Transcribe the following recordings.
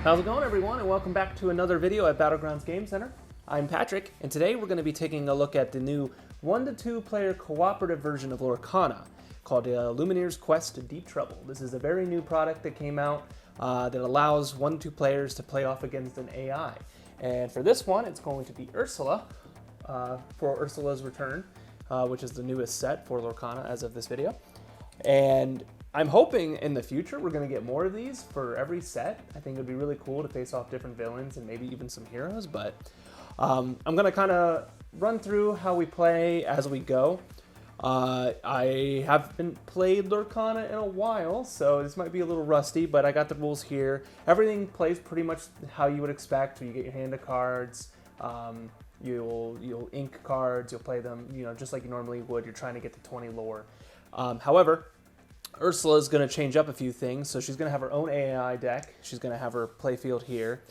How's it going, everyone, and welcome back to another video at Battlegrounds Game Center. I'm Patrick, and today we're going to be taking a look at the new 1 to 2 player cooperative version of Lorcana called Illumineer's Quest to Deep Trouble. This is a very new product that came out that allows 1 to 2 players to play off against an AI. And for this one, it's going to be Ursula for Ursula's Return, which is the newest set for Lorcana as of this video. And I'm hoping in the future we're going to get more of these for every set. I think it would be really cool to face off different villains and maybe even some heroes, but I'm going to kind of run through how we play as we go. I haven't played Lorcana in a while, so this might be a little rusty, but I got the rules here. Everything plays pretty much how you would expect. You get your hand of cards, you'll ink cards, you'll play them, just like you normally would. You're trying to get to 20 lore. However, Ursula is going to change up a few things, so she's going to have her own AI deck. She's going to have her playfield here.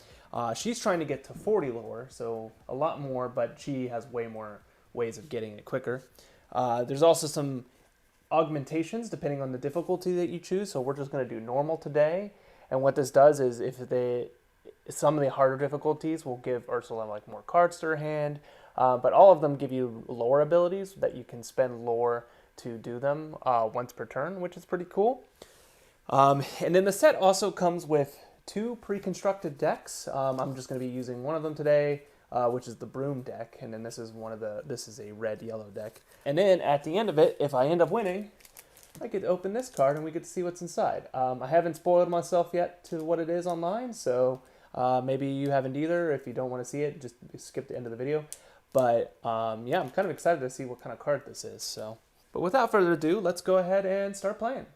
She's trying to get to 40 lore, so a lot more, but she has way more ways of getting it quicker. There's also some augmentations depending on the difficulty that you choose, so we're just going to do normal today. And what this does is some of the harder difficulties will give Ursula like more cards to her hand, but all of them give you lore abilities that you can spend lore to do them once per turn, which is pretty cool. And then the set also comes with 2 pre-constructed decks. I'm just going to be using one of them today, which is the Broom deck, and then this is a red-yellow deck. And then at the end of it, if I end up winning, I get to open this card and we get to see what's inside. I haven't spoiled myself yet to what it is online, so maybe you haven't either. If you don't want to see it, just skip the end of the video. But yeah, I'm kind of excited to see what kind of card this is. But without further ado, let's go ahead and start playing.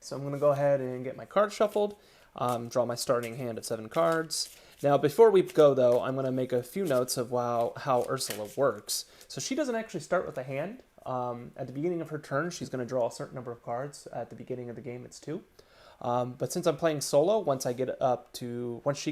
So I'm going to go ahead and get my cards shuffled, draw my starting hand of 7 cards. Now, before we go, though, I'm going to make a few notes of how Ursula works. So she doesn't actually start with a hand. At the beginning of her turn, she's going to draw a certain number of cards. At the beginning of the game, it's 2. But since I'm playing solo, once she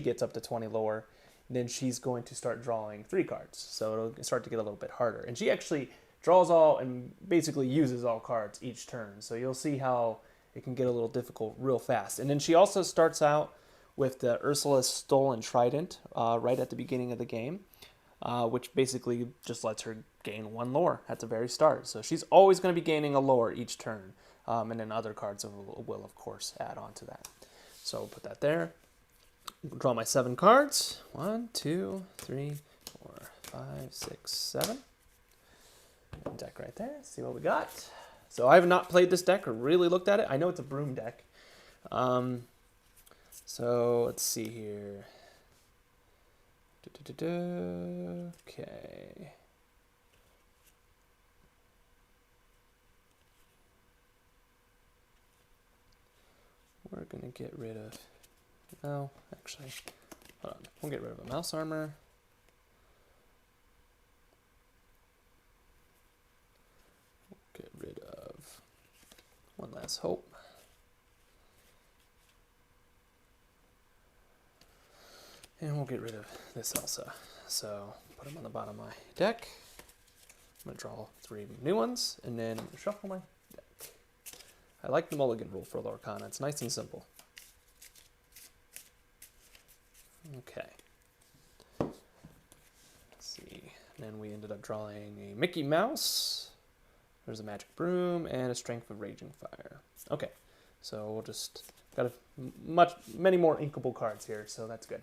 gets up to 20 lore, then she's going to start drawing 3 cards. So it'll start to get a little bit harder. And she actually draws all and basically uses all cards each turn. So you'll see how it can get a little difficult real fast. And then she also starts out with the Ursula's Stolen Trident right at the beginning of the game, which basically just lets her gain 1 lore at the very start. So she's always going to be gaining a lore each turn. And then other cards will, of course, add on to that. So I'll put that there. Draw my 7 cards. 1, 2, 3, 4, 5, 6, 7. Deck right there. See what we got. So I have not played this deck or really looked at it. I know it's a Broom deck. So let's see here. Okay. We're gonna get rid of. No, actually, hold on. We'll get rid of a mouse armor. Get rid of One Last Hope. And we'll get rid of this also. So put them on the bottom of my deck. I'm going to draw 3 new ones and then shuffle my deck. I like the mulligan rule for Lorcana. It's nice and simple. Okay. Let's see. And then we ended up drawing a Mickey Mouse. There's a Magic Broom and a Strength of Raging Fire. Okay, so we'll just got many more inkable cards here, so that's good.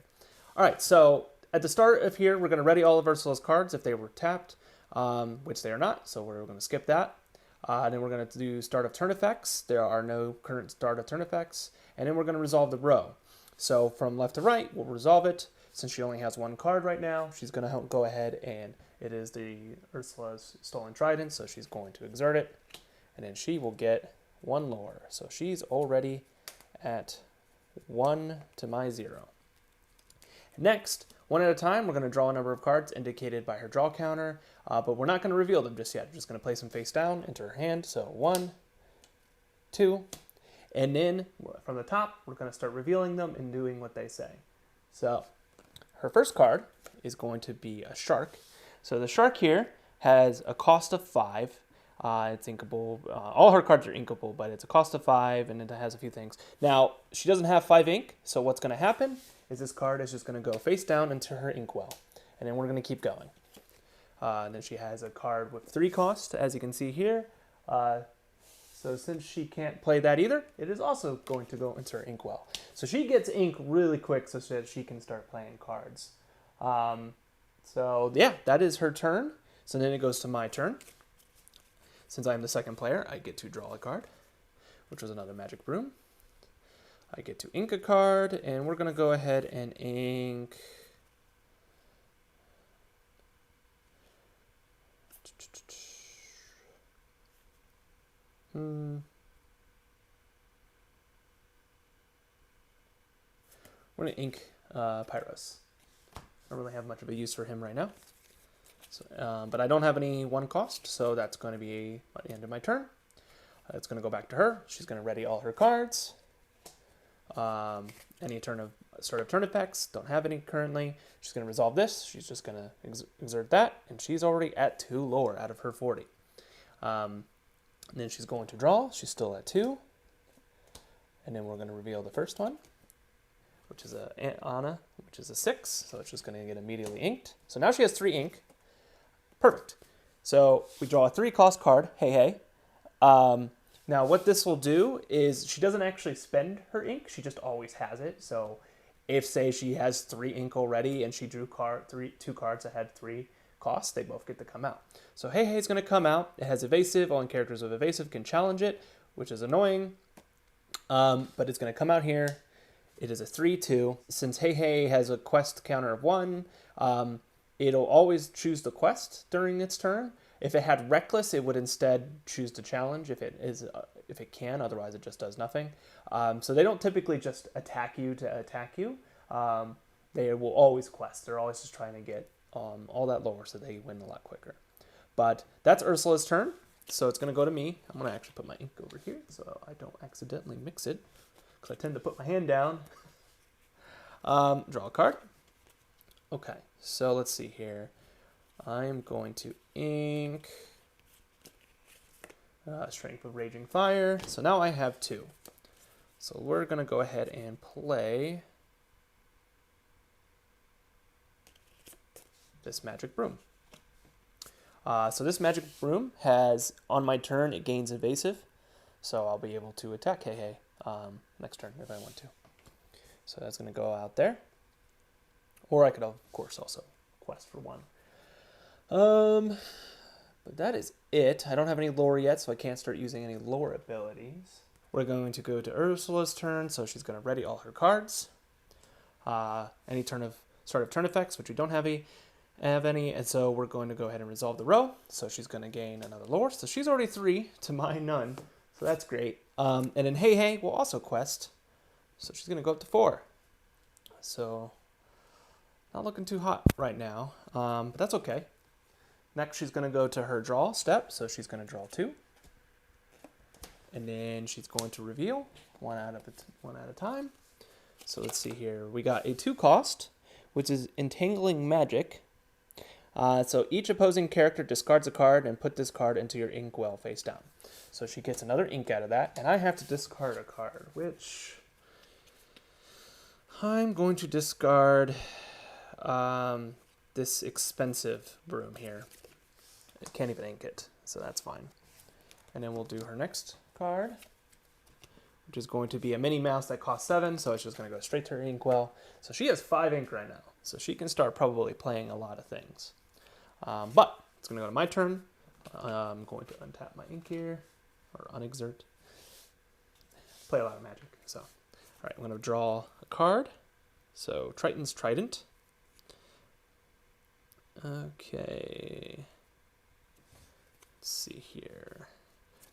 All right, so at the start of here, we're going to ready all of Ursula's cards if they were tapped, which they are not, so we're going to skip that. Then we're going to do start of turn effects. There are no current start of turn effects, and then we're going to resolve the row. So from left to right, we'll resolve it. Since she only has 1 card right now, she's going to go ahead and it is the Ursula's Stolen Trident, so she's going to exert it, and then she will get 1 lore. So she's already at 1 to my 0. Next, one at a time, we're going to draw a number of cards indicated by her draw counter, but we're not going to reveal them just yet. We're just going to place them face down into her hand. So 1, 2, and then from the top, we're going to start revealing them and doing what they say. So her first card is going to be a shark. So the shark here has a cost of 5. It's inkable. All her cards are inkable, but it's a cost of 5, and it has a few things. Now, she doesn't have 5 ink, so what's going to happen is this card is just going to go face down into her inkwell. And then we're going to keep going. And then she has a card with 3 cost, as you can see here. So since she can't play that either, it is also going to go into her inkwell. So she gets ink really quick so that she can start playing cards. So yeah, that is her turn. So then it goes to my turn. Since I'm the second player, I get to draw a card, which was another magic broom. I get to ink a card, and we're going to go ahead and ink... We're going to ink Pyros. I don't really have much of a use for him right now. So, but I don't have any 1 cost, so that's going to be at the end of my turn. It's going to go back to her. She's going to ready all her cards. Any start of turn effects, don't have any currently. She's going to resolve this. She's just going to exert that, and she's already at 2 lore out of her 40. And then she's going to draw. She's still at 2. And then we're going to reveal the first one, which is Anna, which is a 6. So it's just going to get immediately inked. So now she has 3 ink. Perfect. So we draw a 3 cost card. Hey, hey. Now what this will do is she doesn't actually spend her ink. She just always has it. So if, say, she has 3 ink already and she drew 2 cards that had 3 costs, they both get to come out. So Hey Hey is going to come out. It has evasive. All characters with evasive can challenge it, which is annoying. But it's going to come out here. It is a 3/2. Since Hey Hey has a quest counter of 1, it'll always choose the quest during its turn. If it had Reckless, it would instead choose to challenge if it can. Otherwise, it just does nothing. So they don't typically just attack you to attack you. They will always quest. They're always just trying to get all that lore so they win a lot quicker. But that's Ursula's turn. So it's going to go to me. I'm going to actually put my ink over here so I don't accidentally mix it, because I tend to put my hand down. Draw a card. Okay, so let's see here. I'm going to ink Strength of Raging Fire. So now I have 2. So we're going to go ahead and play this Magic Broom. So this Magic Broom has, on my turn, it gains evasive. So I'll be able to attack Hey Hey next turn if I want to. So that's going to go out there. Or I could, of course, also quest for 1. But that is it. I don't have any lore yet, so I can't start using any lore abilities. We're going to go to Ursula's turn, so she's going to ready all her cards. Any start of turn effects, which we don't have any, and so we're going to go ahead and resolve the row. So she's going to gain another lore. So she's already 3 to my none, so that's great. And then Hey Hey will also quest, so she's going to go up to 4. So not looking too hot right now, but that's okay. Next, she's going to go to her draw step, so she's going to draw 2. And then she's going to reveal one at a time. So let's see here. We got a 2 cost, which is Entangling Magic. So each opposing character discards a card and put this card into your inkwell face down. So she gets another ink out of that, and I have to discard a card, which I'm going to discard this expensive broom here. I can't even ink it, so that's fine. And then we'll do her next card, which is going to be a Minnie Mouse that costs 7, so it's just going to go straight to her inkwell. So she has 5 ink right now, so she can start probably playing a lot of things. But it's going to go to my turn. I'm going to untap my ink here, or unexert. Play a lot of Magic, so. All right, I'm going to draw a card. So Triton's Trident. Okay. Let's see here.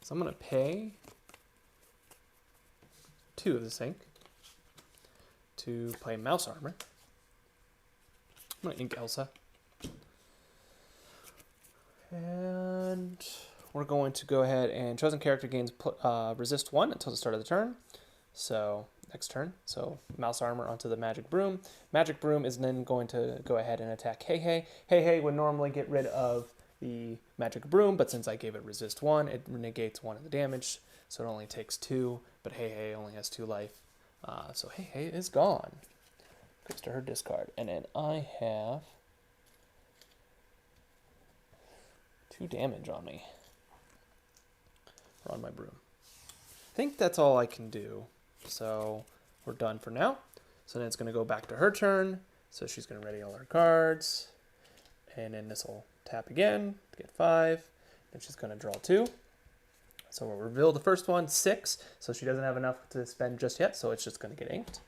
So I'm going to pay 2 of this ink to play Mouse Armor. I'm going to ink Elsa. And we're going to go ahead and chosen character gains resist 1 until the start of the turn. So next turn. So Mouse Armor onto the Magic Broom. Magic Broom is then going to go ahead and attack Hey Hey. Hey Hey would normally get rid of the Magic Broom, but since I gave it resist 1, it negates 1 of the damage, so it only takes 2, but Hey Hey only has 2 life. So Hey Hey is gone. Goes to her discard. And then I have 2 damage on me. Or on my broom. I think that's all I can do. So we're done for now. So then it's going to go back to her turn. So she's going to ready all her cards. And then this will tap again to get 5. Then she's going to draw 2. So we'll reveal the first one, 6. So she doesn't have enough to spend just yet. So it's just going to get inked.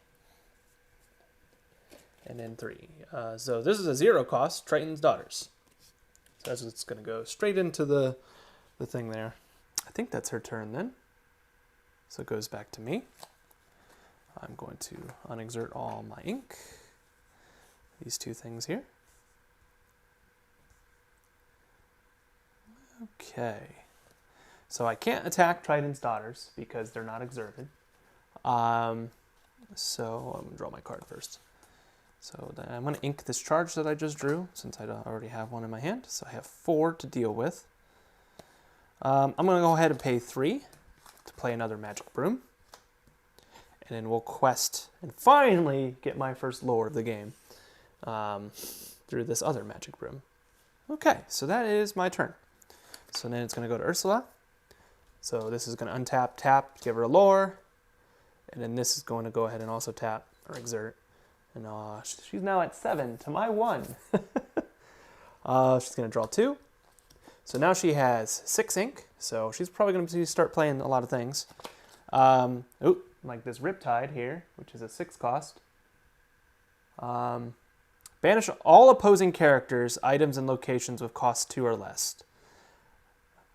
And then 3. So this is a 0 cost, Triton's Daughters. So it's going to go straight into the thing there. I think that's her turn then. So it goes back to me. I'm going to unexert all my ink. These 2 things here. Okay. So I can't attack Triton's Daughters because they're not exerted. So I'm going to draw my card first. So then I'm going to ink this charge that I just drew since I already have one in my hand. So I have 4 to deal with. I'm going to go ahead and pay 3 to play another Magic Broom. And then we'll quest and finally get my first lore of the game through this other Magic Broom. Okay, so that is my turn. So then it's going to go to Ursula. So this is going to untap, tap, give her a lore. And then this is going to go ahead and also tap or exert. And she's now at 7 to my 1. She's going to draw 2. So now she has 6 ink. So she's probably going to start playing a lot of things. Like this Riptide here, which is a 6 cost. Banish all opposing characters, items, and locations with cost 2 or less.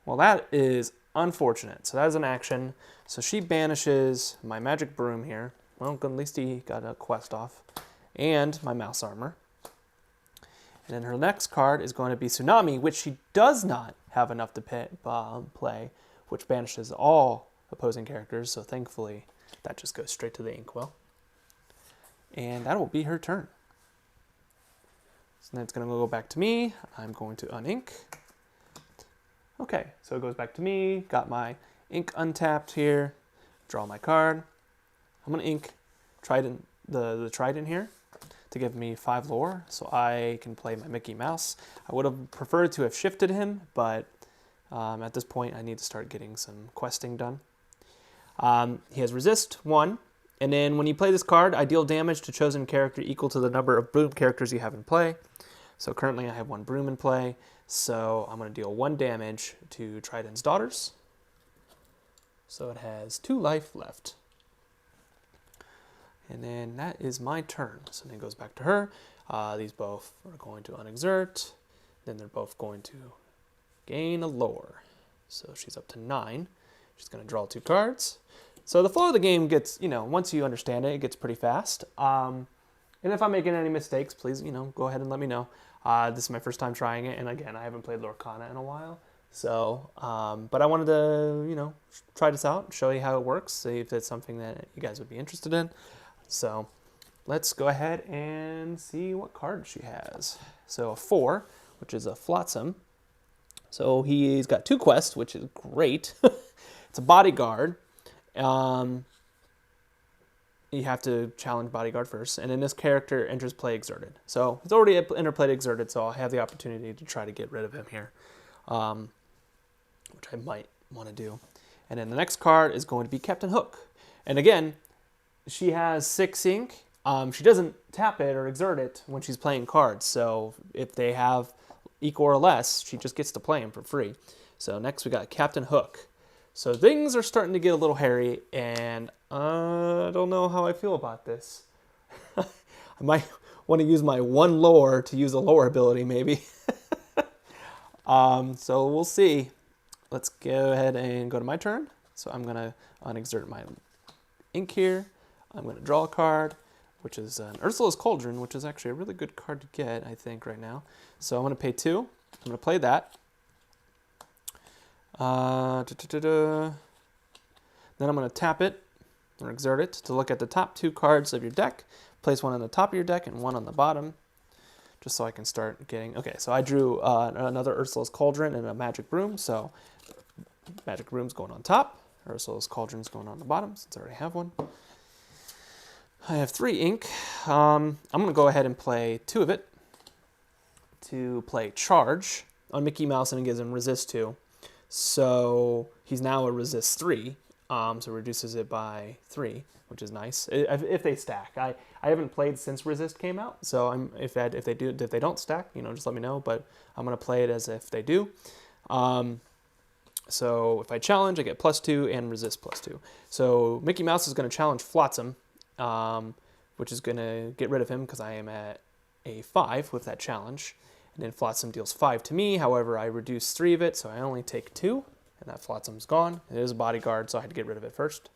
Well, that is unfortunate. So that is an action. So she banishes my Magic Broom here. Well, at least he got a quest off. And my Mouse Armor. And then her next card is going to be Tsunami, which she does not have enough to play, which banishes all opposing characters. So thankfully, that just goes straight to the inkwell. And that will be her turn. So then it's going to go back to me. I'm going to unink. Okay, so it goes back to me. Got my ink untapped here. Draw my card. I'm going to ink Trident, the Trident here to give me 5 lore so I can play my Mickey Mouse. I would have preferred to have shifted him, but at this point I need to start getting some questing done. He has resist 1, and then when you play this card, I deal damage to chosen character equal to the number of broom characters you have in play. So currently I have 1 broom in play, so I'm going to deal 1 damage to Triton's Daughters. So it has 2 life left. And then that is my turn. So then it goes back to her. These both are going to unexert. Then they're both going to gain a lore. So she's up to 9. She's going to draw 2 cards. So the flow of the game gets, once you understand it, it gets pretty fast. And if I'm making any mistakes, please, go ahead and let me know. This is my first time trying it. And again, I haven't played Lorcana in a while. So, but I wanted to, try this out, show you how it works, see if it's something that you guys would be interested in. So let's go ahead and see what card she has. So a 4, which is a Flotsam. So he's got 2 quests, which is great. It's a bodyguard. You have to challenge bodyguard first. And then this character enters play exerted. So he's already entered play exerted, so I'll have the opportunity to try to get rid of him here, which I might want to do. And then the next card is going to be Captain Hook. And again, she has 6 ink. She doesn't tap it or exert it when she's playing cards. So if they have equal or less, she just gets to play them for free. So next we got Captain Hook. So things are starting to get a little hairy, and I don't know how I feel about this. I might want to use my 1 lore to use a lore ability, maybe. So we'll see. Let's go ahead and go to my turn. So I'm going to unexert my ink here. I'm going to draw a card, which is an Ursula's Cauldron, which is actually a really good card to get, I think, right now. So I'm going to pay 2. I'm going to play that. Then I'm going to tap it or exert it to look at the top 2 cards of your deck. Place 1 on the top of your deck and 1 on the bottom, just so I can start getting... Okay, so I drew another Ursula's Cauldron and a Magic Broom. So Magic Broom's going on top. Ursula's Cauldron's going on the bottom, since I already have one. I have 3 ink. I'm going to go ahead and play 2 of it to play Charge on Mickey Mouse, and it gives him Resist 2. So he's now a Resist 3, so reduces it by 3, which is nice, if they stack. I haven't played since Resist came out, so if they don't stack, just let me know, but I'm going to play it as if they do. So if I challenge, I get +2 and resist +2. So Mickey Mouse is going to challenge Flotsam, which is going to get rid of him because I am at a 5 with that challenge. And then Flotsam deals 5 to me. However, I reduce 3 of it, so I only take 2, and that Flotsam's gone. It is a bodyguard, so I had to get rid of it first.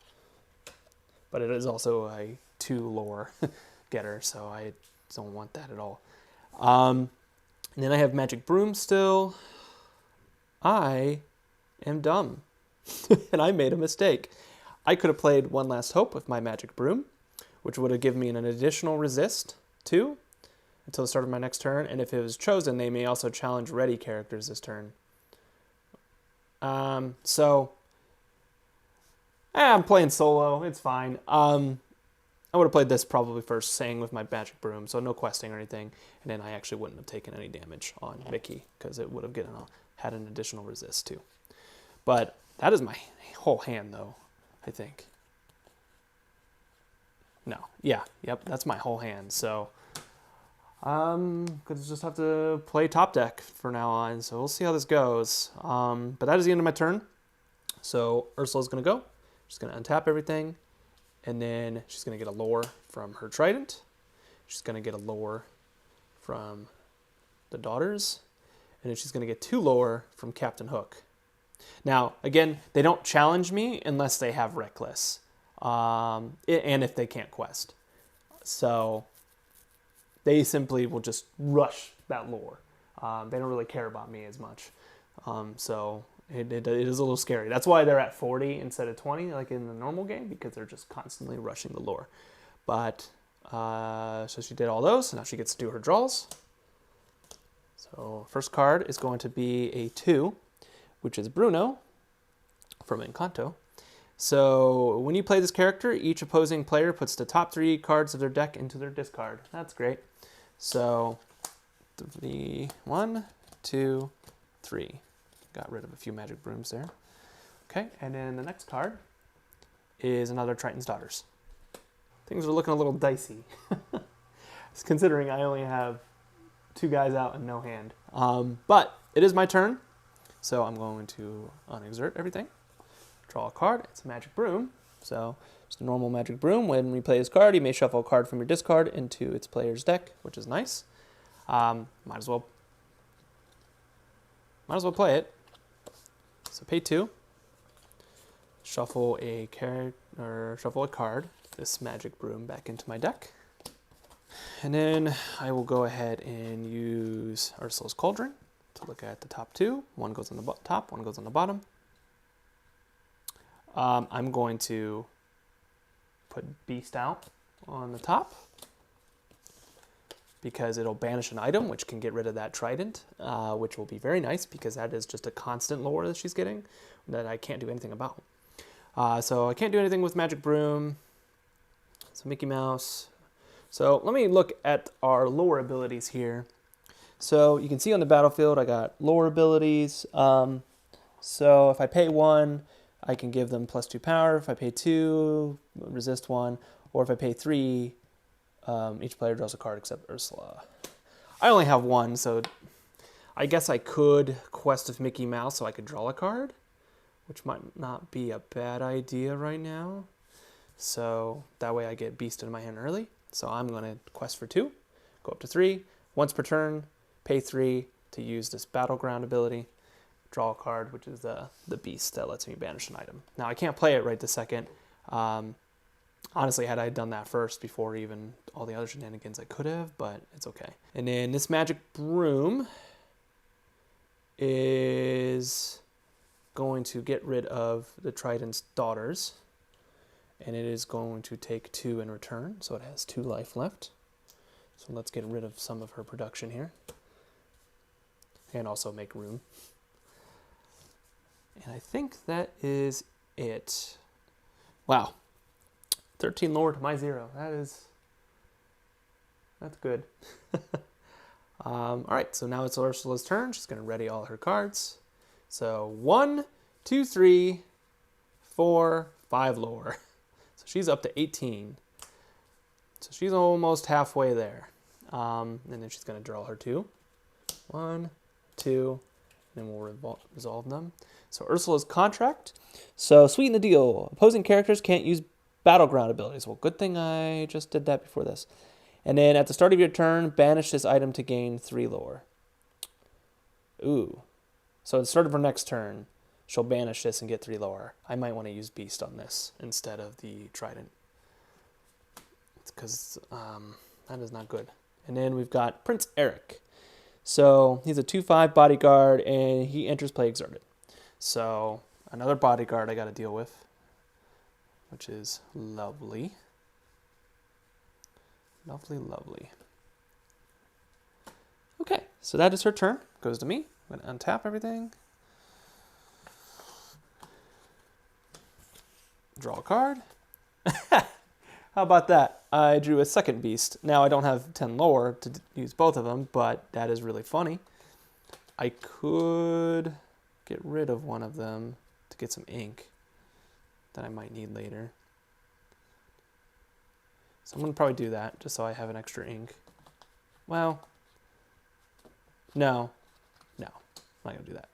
But it is also a 2 lore getter, so I don't want that at all. And then I have Magic Broom still. I am dumb, and I made a mistake. I could have played One Last Hope with my Magic Broom, which would have given me an additional resist 2 until the start of my next turn, and if it was chosen, they may also challenge ready characters this turn. I'm playing solo, it's fine. I would have played this probably first, saying with my Magic Broom, so no questing or anything, and then I actually wouldn't have taken any damage on Mickey, because it would have had an additional resist too. But that is my whole hand, though, I think. No, yeah, yep, that's my whole hand, so gonna just have to play top deck for now on, so we'll see how this goes. But that is the end of my turn. So Ursula's gonna go. She's gonna untap everything, and then she's gonna get a lore from her trident. She's gonna get a lore from the daughters, and then she's gonna get 2 lore from Captain Hook. Now, again, they don't challenge me unless they have Reckless, and if they can't quest. So they simply will just rush that lore. They don't really care about me as much. So it is a little scary. That's why they're at 40 instead of 20, like in the normal game, because they're just constantly rushing the lore. But, so she did all those, so now she gets to do her draws. So first card is going to be a 2, which is Bruno from Encanto. So when you play this character, each opposing player puts the top 3 cards of their deck into their discard. That's great. So 1, 2, 3. Got rid of a few Magic Brooms there. Okay, and then the next card is another Triton's Daughters. Things are looking a little dicey, considering I only have 2 guys out and no hand. But it is my turn, so I'm going to unexert everything. Draw a card. It's a Magic Broom, so just a normal Magic Broom. When we play this card, you may shuffle a card from your discard into its player's deck, which is nice. Might as well play it. So pay 2. Shuffle a card. This Magic Broom back into my deck, and then I will go ahead and use Ursula's Cauldron to look at the top 2. One goes on the top, one goes on the bottom. I'm going to put Beast out on the top because it'll banish an item, which can get rid of that trident, which will be very nice because that is just a constant lore that she's getting that I can't do anything about. So I can't do anything with Magic Broom. So Mickey Mouse. So let me look at our lore abilities here. So you can see on the battlefield I got lore abilities. So if I pay 1, I can give them +2 power. If I pay 2, resist 1. Or if I pay 3, each player draws a card except Ursula. I only have 1, so I guess I could quest with Mickey Mouse so I could draw a card, which might not be a bad idea right now. So that way I get Beast in my hand early. So I'm going to quest for 2, go up to 3, once per turn, pay 3 to use this Battleground ability. Draw a card, which is the Beast that lets me banish an item. Now, I can't play it right this second. Honestly, had I done that first before even all the other shenanigans, I could have, but it's okay. And then this Magic Broom is going to get rid of the Trident's Daughters, and it is going to take 2 in return, so it has 2 life left. So let's get rid of some of her production here, and also make room. And I think that is it. Wow. 13 lore to my 0. That's good. All right, so now it's Ursula's turn. She's going to ready all her cards. So 1, 2, 3, 4, 5 lore. So she's up to 18. So she's almost halfway there. And then she's going to draw her 2. 1, 2, and then we'll resolve them. So Ursula's contract. So sweeten the deal. Opposing characters can't use battleground abilities. Well, good thing I just did that before this. And then at the start of your turn, banish this item to gain 3 lore. Ooh. So at the start of her next turn, she'll banish this and get 3 lore. I might want to use Beast on this instead of the Trident. It's because that is not good. And then we've got Prince Eric. So he's a 2/5 bodyguard, and he enters play exerted. So another bodyguard I got to deal with, which is lovely. Lovely, lovely. Okay, so that is her turn. Goes to me. I'm going to untap everything. Draw a card. How about that? I drew a second beast. Now I don't have 10 lore to use both of them, but that is really funny. I could get rid of one of them to get some ink that I might need later. So I'm going to probably do that just so I have an extra ink. Well, no, I'm not going to do that.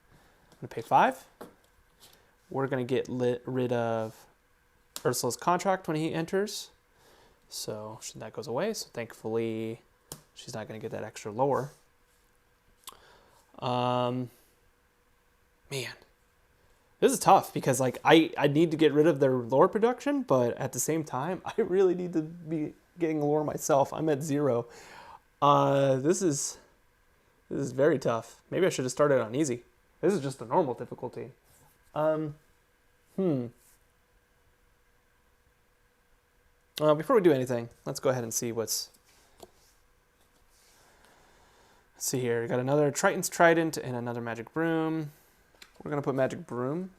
I'm going to pay 5. We're going to get rid of Ursula's contract when he enters. So that goes away. So thankfully, she's not going to get that extra lore. Man, this is tough because like I need to get rid of their lore production, but at the same time, I really need to be getting lore myself. I'm at 0. This is very tough. Maybe I should have started on easy. This is just the normal difficulty. Before we do anything, let's go ahead and see what's... Let's see here. We got another Triton's Trident and another Magic Broom. We're going to put Magic Broom,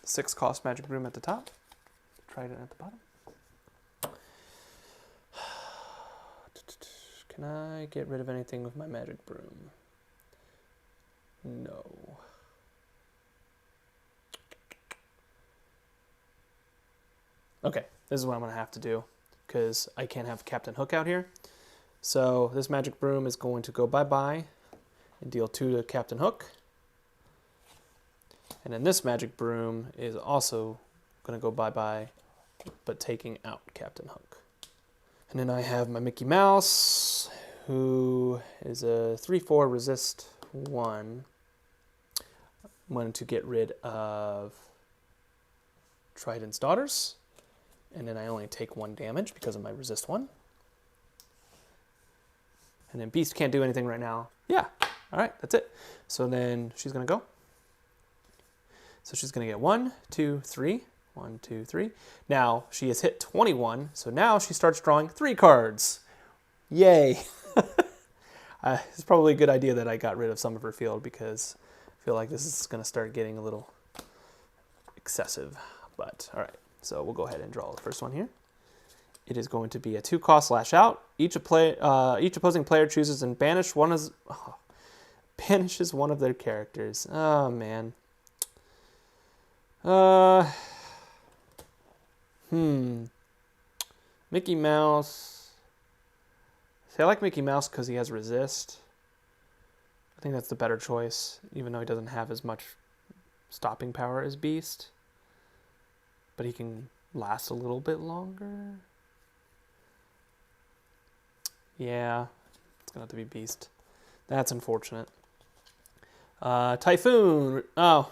6 cost Magic Broom at the top. Trident at the bottom. Can I get rid of anything with my Magic Broom? No. Okay, this is what I'm going to have to do because I can't have Captain Hook out here. So this Magic Broom is going to go bye-bye and deal 2 to Captain Hook. And then this Magic Broom is also going to go bye-bye, but taking out Captain Hook. And then I have my Mickey Mouse, who is a 3/4 resist 1. I'm going to get rid of Trident's Daughters. And then I only take 1 damage because of my resist 1. And then Beast can't do anything right now. Yeah, all right, that's it. So then she's going to go. So she's going to get 1, 2, 3. 1, 2, 3. Now she has hit 21, so now she starts drawing 3 cards. Yay! It's probably a good idea that I got rid of some of her field because I feel like this is going to start getting a little excessive. But all right, so we'll go ahead and draw the first one here. It is going to be a 2-cost Lash Out. Each opposing player chooses and banishes one of their characters. Oh man. Mickey Mouse. See, I like Mickey Mouse because he has resist. I think that's the better choice, even though he doesn't have as much stopping power as Beast. But he can last a little bit longer. Yeah, it's going to have to be Beast. That's unfortunate. Typhoon. Oh,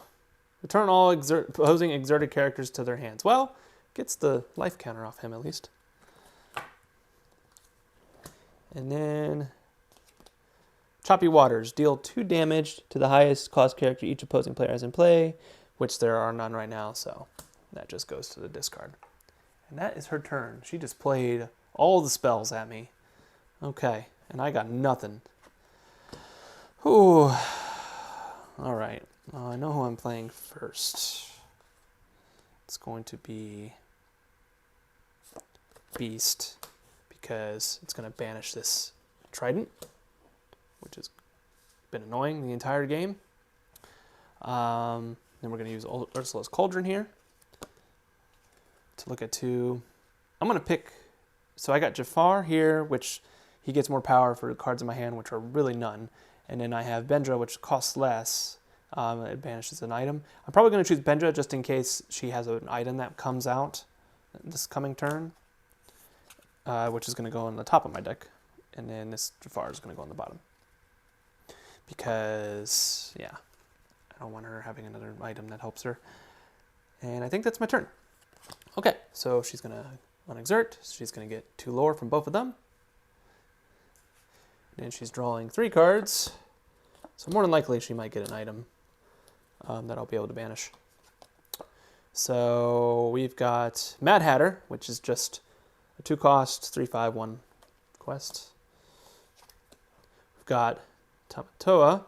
return all opposing exerted characters to their hands. Well, gets the life counter off him at least. And then Choppy Waters. Deal 2 damage to the highest cost character each opposing player has in play, which there are none right now, so that just goes to the discard. And that is her turn. She just played all the spells at me. Okay, and I got nothing. Ooh. All right. I know who I'm playing first. It's going to be beast because it's going to banish this trident, which has been annoying the entire game. Then we're going to use Ursula's Cauldron here to look at 2. I'm going to pick, so I got Jafar here, which he gets more power for the cards in my hand, which are really none. And then I have Bendra, which costs less. It banishes an item. I'm probably going to choose Bendra just in case she has an item that comes out this coming turn, which is going to go on the top of my deck. And then this Jafar is going to go on the bottom. Because, yeah, I don't want her having another item that helps her. And I think that's my turn. Okay, so she's going to unexert. She's going to get 2 lore from both of them. And she's drawing 3 cards. So more than likely she might get an item that I'll be able to banish. So we've got Mad Hatter, which is just a 2-cost, 3/5/1 quest. We've got Tamatoa.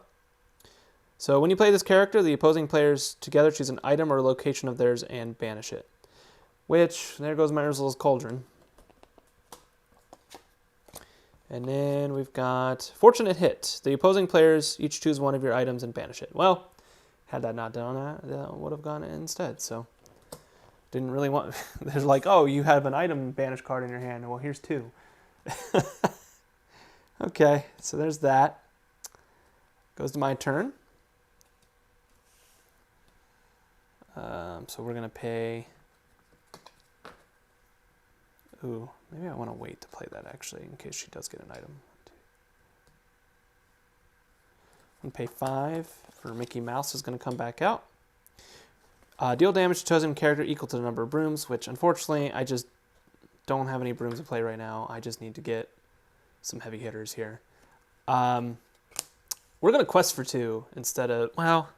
So when you play this character, the opposing players together choose an item or location of theirs and banish it. Which, there goes my Ursula's Cauldron. And then we've got Fortunate Hit. The opposing players each choose one of your items and banish it. Well, had that not done that would have gone instead. So didn't really want. There's like, oh, you have an item banish card in your hand. Well, here's 2. Okay, so there's that. Goes to my turn. So we're gonna pay. Ooh, maybe I want to wait to play that actually in case she does get an item. I'm going to pay 5 for Mickey Mouse is going to come back out. Deal damage to chosen character equal to the number of brooms, which unfortunately I just don't have any brooms to play right now. I just need to get some heavy hitters here. We're going to quest for 2 instead of, well,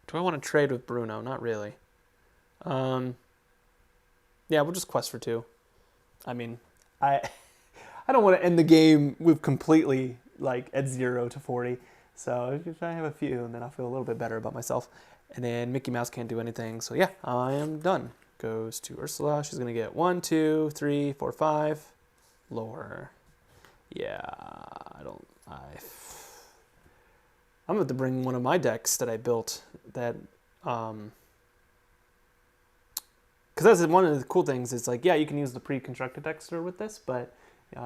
do I want to trade with Bruno? Not really. Yeah, we'll just quest for 2. I mean, I don't want to end the game with completely like at 0 to 40. So if I have a few, and then I'll feel a little bit better about myself. And then Mickey Mouse can't do anything. So yeah, I am done. Goes to Ursula. She's gonna get 1, 2, 3, 4, 5. Lore. Yeah, I'm going to bring one of my decks that I built that. Because that's one of the cool things is like, yeah, you can use the pre-constructed deck store with this, but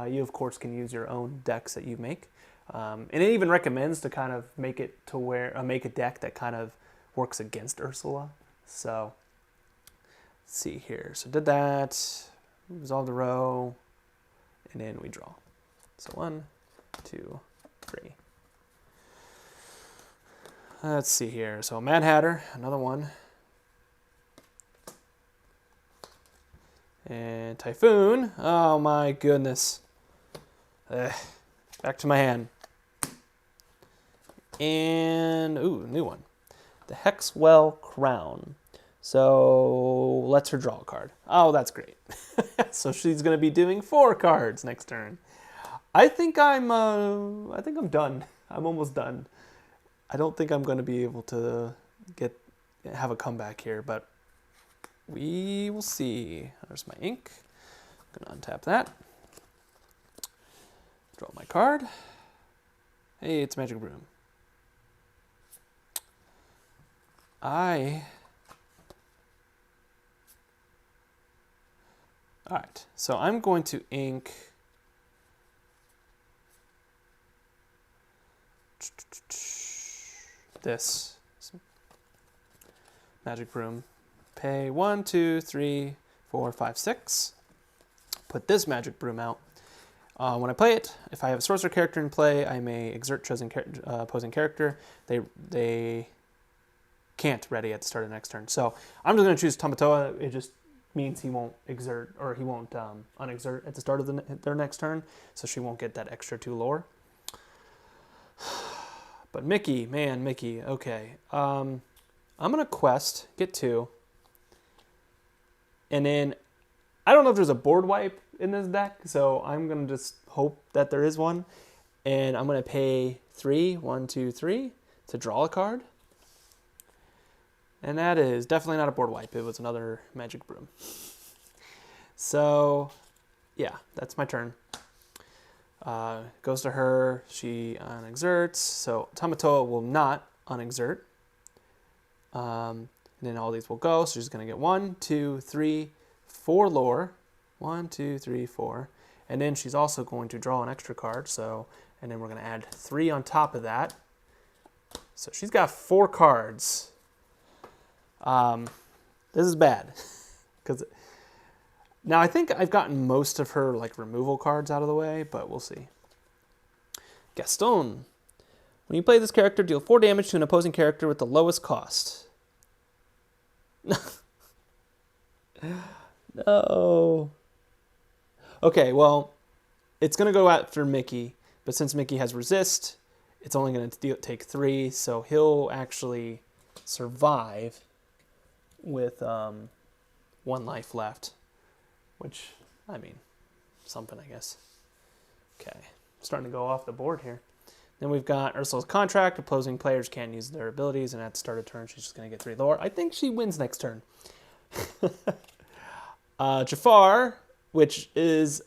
you of course can use your own decks that you make. And it even recommends to kind of make it to where make a deck that kind of works against Ursula. So let's see here. So did that, resolve the row, and then we draw. So 1, 2, 3. Let's see here. So Mad Hatter, another one. And Typhoon. Oh my goodness. Back to my hand. And, ooh, new one. The Hexwell Crown. So, lets her draw a card. Oh, that's great. So she's going to be doing 4 cards next turn. I think I'm done. I'm almost done. I don't think I'm going to be able to have a comeback here, but we will see. There's my ink. I'm going to untap that. Draw my card. Hey, it's Magic Broom. Alright, so I'm going to ink this Magic Broom. Pay 1, 2, 3, 4, 5, 6. Put this Magic Broom out. When I play it, if I have a sorcerer character in play, I may exert chosen opposing character. They can't ready at the start of the next turn. So I'm just going to choose Tamatoa. It just means he won't exert, or he won't unexert at the start of their next turn, so she won't get that extra 2 lore. But Mickey, man, Mickey, okay. I'm going to quest, get 2. And then, I don't know if there's a board wipe in this deck, so I'm going to just hope that there is one. And I'm going to pay 3, 1, 2, 3 to draw a card. And that is definitely not a board wipe. It was another magic broom. So, yeah, that's my turn. Goes to her. She unexerts. So Tamatoa will not unexert. And then all these will go. So she's going to get 1, 2, 3, 4 lore. 1, 2, 3, 4. And then she's also going to draw an extra card. So, and then we're going to add 3 on top of that. So she's got 4 cards. This is bad. Because now I think I've gotten most of her like removal cards out of the way, but we'll see. Gaston. When you play this character, deal 4 damage to an opposing character with the lowest cost. No. Okay, well, it's going to go after Mickey, but since Mickey has resist, it's only going to take 3, so he'll actually survive with 1 life left, which, I mean, something, I guess. Okay, starting to go off the board here. Then we've got Ursula's Contract. Opposing players can't use their abilities, and at the start of turn, she's just going to get 3 lore. I think she wins next turn. Jafar, which is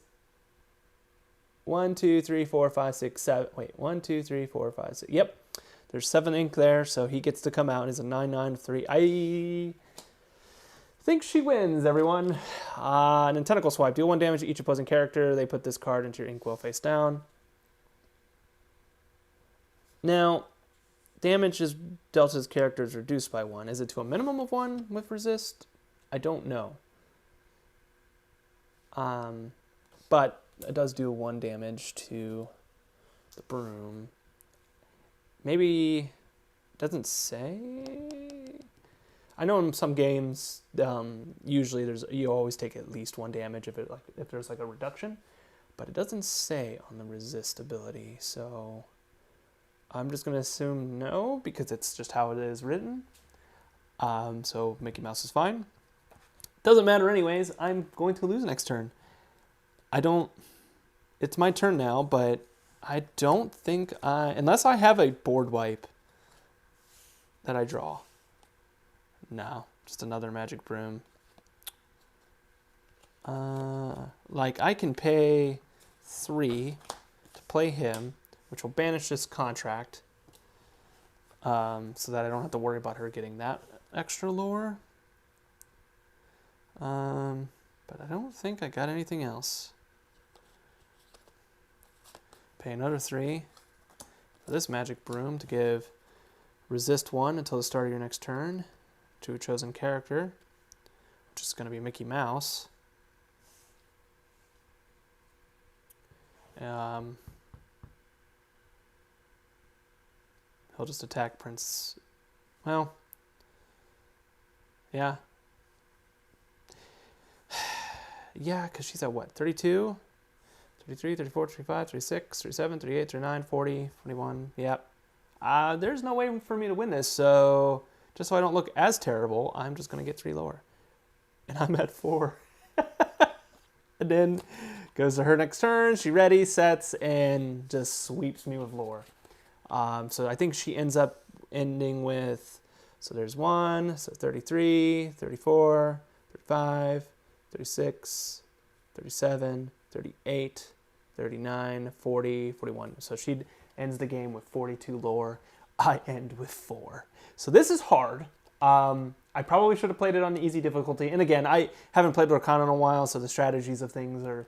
1, 2, 3, 4, 5, 6, 7. Wait, 1, 2, 3, 4, 5, 6. Yep, there's 7 ink there, so he gets to come out. He's a 9/9/3. I think she wins, everyone. And then Tentacle Swipe. Deal 1 damage to each opposing character. They put this card into your inkwell face down. Now, damage is dealt to his character is reduced by 1. Is it to a minimum of 1 with resist? I don't know. But it does do 1 damage to the broom. Maybe it doesn't say. I know in some games, usually you always take at least 1 damage if there's like a reduction, but it doesn't say on the resist ability. So I'm just going to assume no, because it's just how it is written. So Mickey Mouse is fine. Doesn't matter anyways. I'm going to lose next turn. It's my turn now, but I don't think unless I have a board wipe that I draw. No, just another magic broom. Like I can pay 3 to play him, which will banish this contract, so that I don't have to worry about her getting that extra lore. But I don't think I got anything else. Pay another 3 for this magic broom to give resist 1 until the start of your next turn to a chosen character, which is going to be Mickey Mouse. He'll just attack Prince. Well, yeah. Yeah, because she's at what? 32? 33, 34, 35, 36, 37, 38, 39, 40, 41. Yep. There's no way for me to win this, so just so I don't look as terrible, I'm just going to get 3 lore. And I'm at 4. And then goes to her next turn. She ready, sets, and just sweeps me with lore. So I think she ends up ending with, so there's 1, so 33, 34, 35, 36, 37, 38, 39, 40, 41. So she ends the game with 42 lore. I end with 4. So this is hard. I probably should have played it on the easy difficulty. And again, I haven't played Lorcana in a while, so the strategies of things are,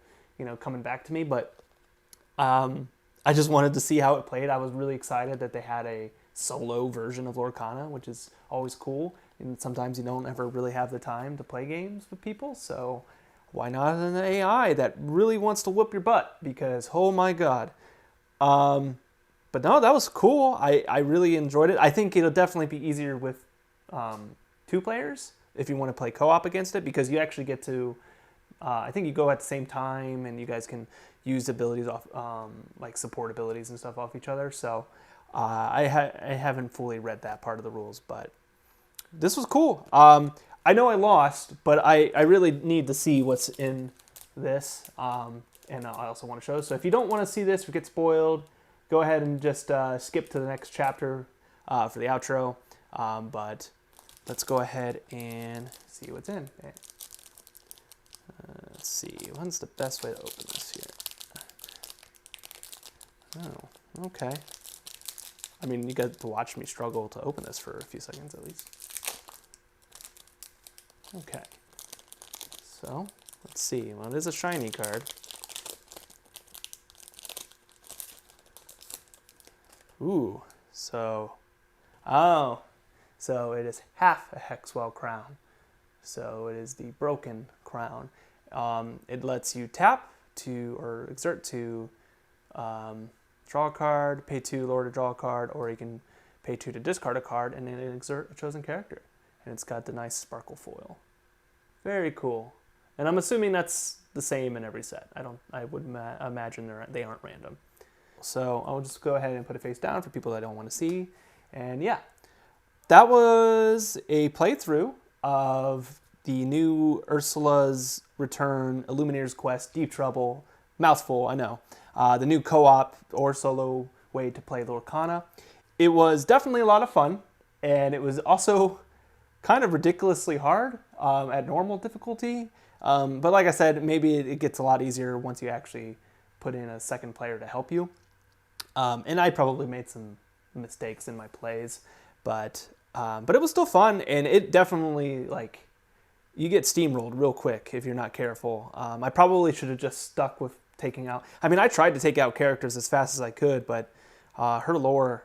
coming back to me. But I just wanted to see how it played. I was really excited that they had a solo version of Lorcana, which is always cool. And sometimes you don't ever really have the time to play games with people, so why not an AI that really wants to whoop your butt? Because, oh my god. But no, that was cool. I really enjoyed it. I think it'll definitely be easier with 2 players if you want to play co-op against it, because you actually get to, I think you go at the same time and you guys can use abilities off, like support abilities and stuff off each other. So I haven't fully read that part of the rules, but this was cool. I know I lost, but I really need to see what's in this, and I also want to show. So if you don't want to see this or get spoiled, go ahead and just skip to the next chapter for the outro. But let's go ahead and see what's in. Okay. Let's see, when's the best way to open this here? Oh, okay. I mean, you got to watch me struggle to open this for a few seconds at least. Okay. So, let's see. Well, it is a shiny card. Ooh, so it is half a Hexwell crown. So it is the broken crown. It lets you tap to, or exert to, draw a card, pay 2, lower to draw a card, or you can pay 2 to discard a card and then exert a chosen character. And it's got the nice sparkle foil. Very cool. And I'm assuming that's the same in every set. I would imagine they aren't random. So I'll just go ahead and put it face down for people that don't want to see. And yeah, that was a playthrough of the new Ursula's Return, Illumineer's Quest, Deep Trouble, mouthful, I know. The new co-op or solo way to play Lorcana. It was definitely a lot of fun, and it was also kind of ridiculously hard at normal difficulty. But like I said, maybe it gets a lot easier once you actually put in a second player to help you. And I probably made some mistakes in my plays, but it was still fun, and it definitely, like, you get steamrolled real quick if you're not careful. I probably should have just stuck with taking out, I mean, I tried to take out characters as fast as I could, but her lore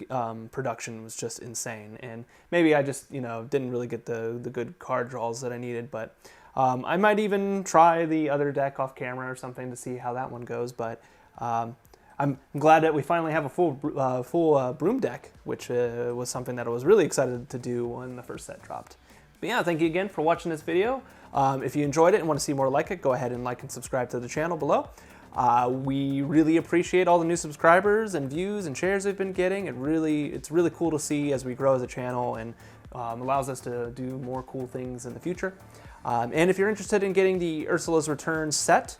production was just insane, and maybe I just, didn't really get the good card draws that I needed, but I might even try the other deck off camera or something to see how that one goes, but I'm glad that we finally have a full Broom deck, which was something that I was really excited to do when the first set dropped. But yeah, thank you again for watching this video. If you enjoyed it and want to see more like it, go ahead and like and subscribe to the channel below. We really appreciate all the new subscribers and views and shares we've been getting. It's really cool to see as we grow as a channel, and allows us to do more cool things in the future. And if you're interested in getting the Ursula's Return set,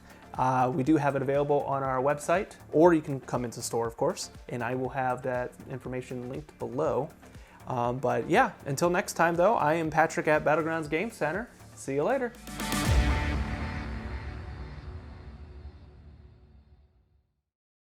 we do have it available on our website, or you can come into the store, of course, and I will have that information linked below. But yeah, until next time though, I am Patrick at Battlegrounds Game Center. See you later.